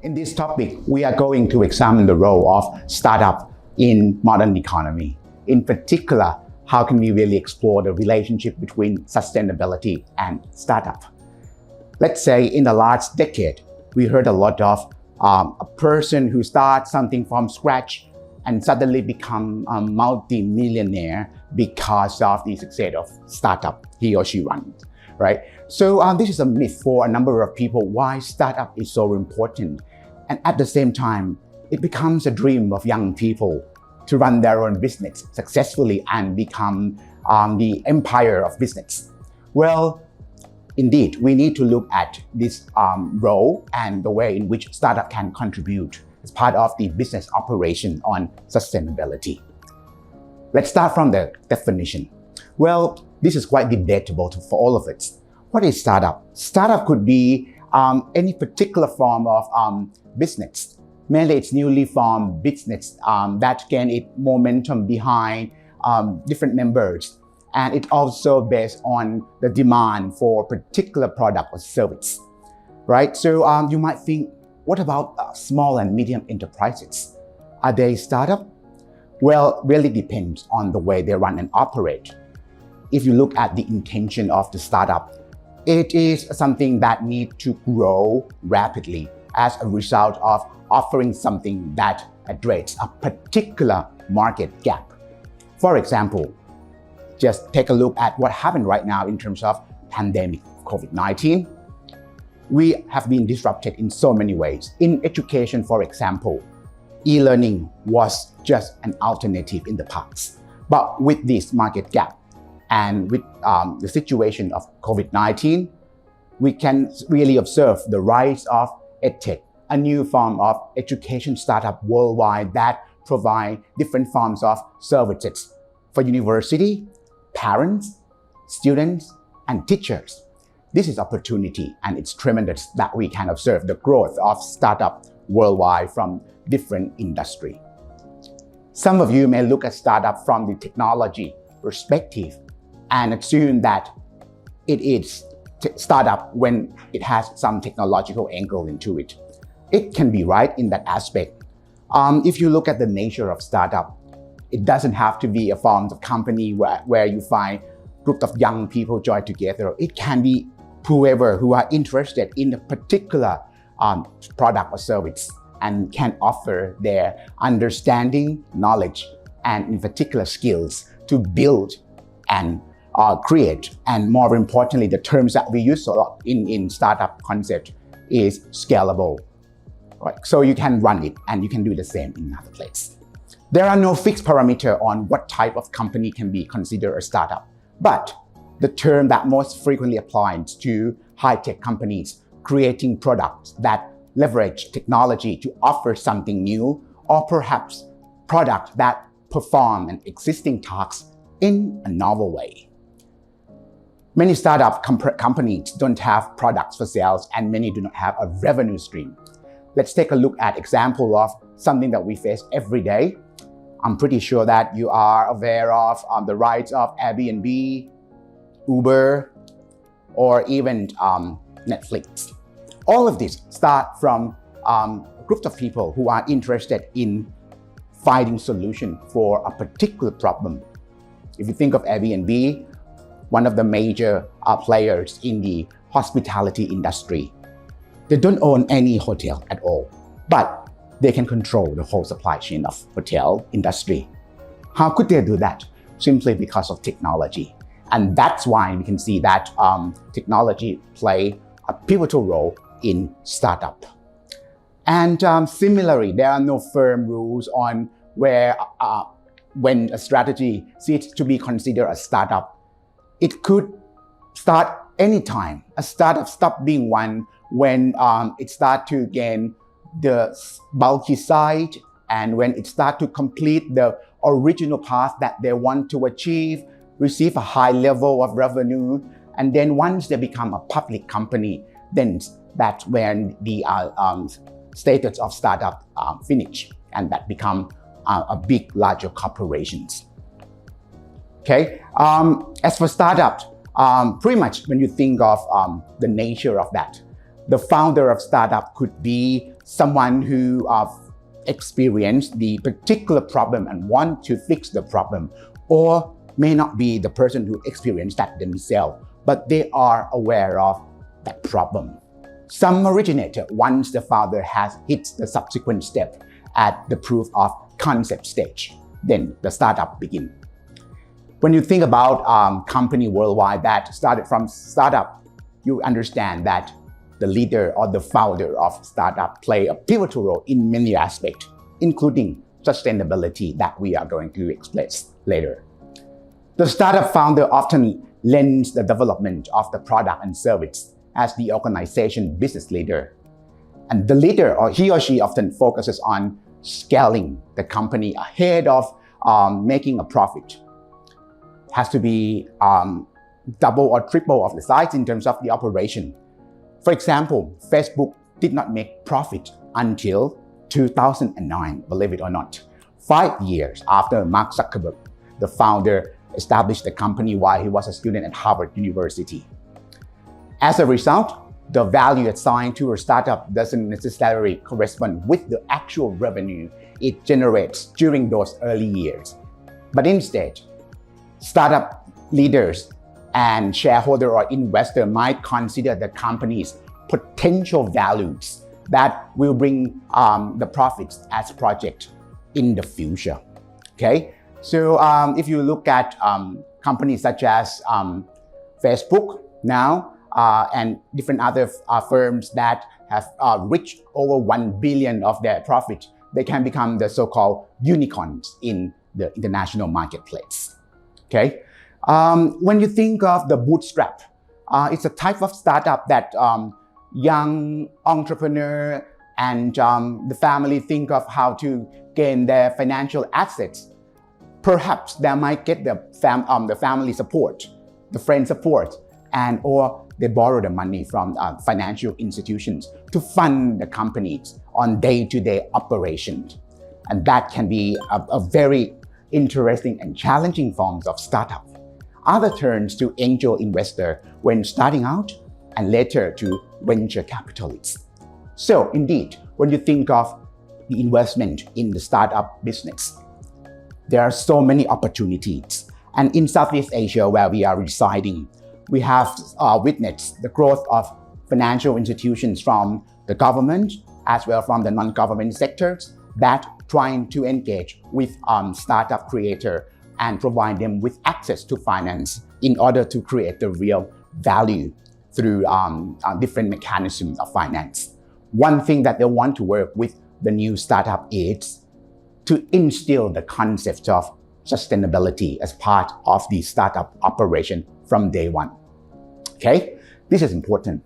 In this topic, we are going to examine the role of startup in modern economy. In particular, how can we really explore the relationship between sustainability and startup? Let's say in the last decade, we heard a lot of a person who starts something from scratch and suddenly become a multi-millionaire because of the success of startup he or she runs, right? So this is a myth for a number of people why startup is so important. And at the same time, it becomes a dream of young people to run their own business successfully and become the empire of business. Well, indeed, we need to look at this role and the way in which startup can contribute as part of the business operation on sustainability. Let's start from the definition. Well, this is quite debatable for all of us. What is startup? Startup could be any particular form of business. Mainly it's newly formed business that gain its momentum behind different members. And it's also based on the demand for a particular product or service, right? So you might think, what about small and medium enterprises? Are they startup? Well, really depends on the way they run and operate. If you look at the intention of the startup, it is something that needs to grow rapidly as a result of offering something that addresses a particular market gap. For example, just take a look at what happened right now in terms of pandemic COVID-19. We have been disrupted in so many ways. In education, for example, e-learning was just an alternative in the past. But with this market gap and with the situation of COVID-19, we can really observe the rise of EdTech, a new form of education startup worldwide that provide different forms of services for university, parents, students, and teachers. This is opportunity and it's tremendous that we can observe the growth of startup worldwide from different industry. Some of you may look at startup from the technology perspective and assume that it is startup when it has some technological angle into it. It can be right in that aspect. If you look at the nature of startup, it doesn't have to be a form of company where you find group of young people join together. It can be whoever who are interested in a particular product or service and can offer their understanding, knowledge, and in particular skills to build and create. And more importantly, the terms that we use a lot in startup concept is scalable. Right? So you can run it and you can do the same in another place. There are no fixed parameter on what type of company can be considered a startup, but the term that most frequently applies to high-tech companies creating products that leverage technology to offer something new, or perhaps products that perform an existing task in a novel way. Many startup companies don't have products for sales and many do not have a revenue stream. Let's take a look at example of something that we face every day. I'm pretty sure that you are aware of the rise of Airbnb, Uber, or even Netflix. All of this start from a group of people who are interested in finding solution for a particular problem. If you think of Airbnb, one of the major players in the hospitality industry, they don't own any hotel at all, but they can control the whole supply chain of hotel industry. How could they do that? Simply because of technology. And that's why we can see that technology play a pivotal role in startup. And similarly, there are no firm rules on when a strategy is to be considered a startup. It could start anytime. A startup stops being one when it starts to gain the bulky side and when it starts to complete the original path that they want to achieve, receive a high level of revenue, and then once they become a public company, then that's when the status of startup finish and that become a big, larger corporations. Okay. As for startups, pretty much when you think of the nature of that, the founder of startup could be someone who experienced the particular problem and want to fix the problem, or may not be the person who experienced that themselves, but they are aware of that problem. Some originated once the founder has hit the subsequent step at the proof of concept stage. Then the startup begins. When you think about company worldwide that started from startup, you understand that the leader or the founder of startup play a pivotal role in many aspects, including sustainability that we are going to explain later. The startup founder often lends the development of the product and service as the organization business leader. And the leader, or he or she, often focuses on scaling the company ahead of making a profit. Has to be double or triple of the size in terms of the operation. For example, Facebook did not make profit until 2009, believe it or not. 5 years after Mark Zuckerberg, the founder, established the company while he was a student at Harvard University. As a result, the value assigned to a startup doesn't necessarily correspond with the actual revenue it generates during those early years. But instead, startup leaders and shareholder or investor might consider the company's potential values that will bring the profits as project in the future. Okay, so if you look at companies such as Facebook now and different other firms that have reached over 1 billion of their profit, they can become the so-called unicorns in the international marketplace. Okay. When you think of the bootstrap, it's a type of startup that young entrepreneur and the family think of how to gain their financial assets. Perhaps they might get the family support, the friend support, and or they borrow the money from financial institutions to fund the companies on day-to-day operations. And that can be a very interesting and challenging forms of startup. Other turns to angel investor when starting out, and later to venture capitalists. So indeed, when you think of the investment in the startup business, there are so many opportunities. And in Southeast Asia, where we are residing, we have witnessed the growth of financial institutions from the government as well from the non-government sectors that trying to engage with startup creator and provide them with access to finance in order to create the real value through different mechanisms of finance. One thing that they want to work with the new startup is to instill the concept of sustainability as part of the startup operation from day one. Okay, this is important.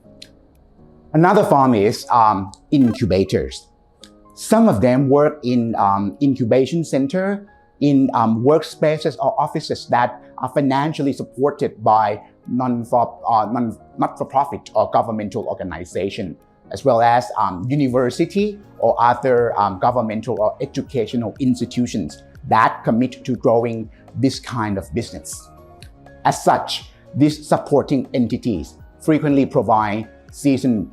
Another form is incubators. Some of them work in incubation center, in workspaces or offices that are financially supported by not-for-profit or governmental organization, as well as university or other governmental or educational institutions that commit to growing this kind of business. As such, these supporting entities frequently provide seasoned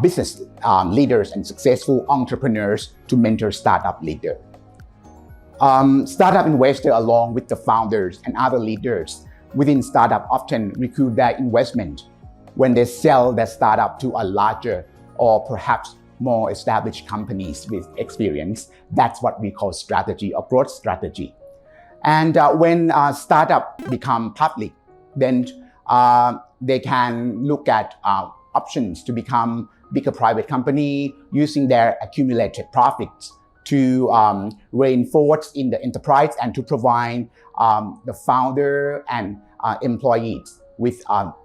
business leaders and successful entrepreneurs to mentor startup leaders. Startup investors, along with the founders and other leaders within startup, often recoup their investment when they sell their startup to a larger or perhaps more established companies with experience. That's what we call strategy or growth strategy. And when startup become public, then they can look at options to become bigger private company using their accumulated profits to reinforce in the enterprise and to provide the founder and employees with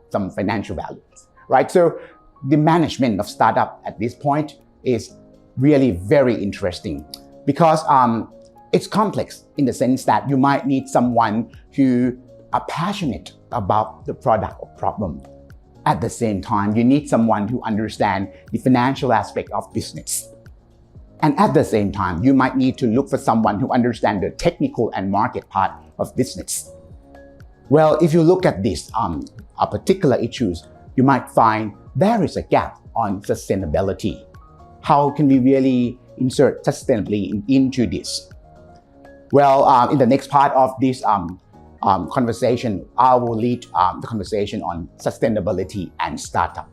some financial values, right? So the management of startup at this point is really very interesting because it's complex in the sense that you might need someone who are passionate about the product or problem. At the same time, you need someone who understands the financial aspect of business. And at the same time, you might need to look for someone who understands the technical and market part of business. Well, if you look at these particular issues, you might find there is a gap on sustainability. how can we really insert sustainability into this? Well, in the next part of this conversation, I will lead the conversation on sustainability and startup.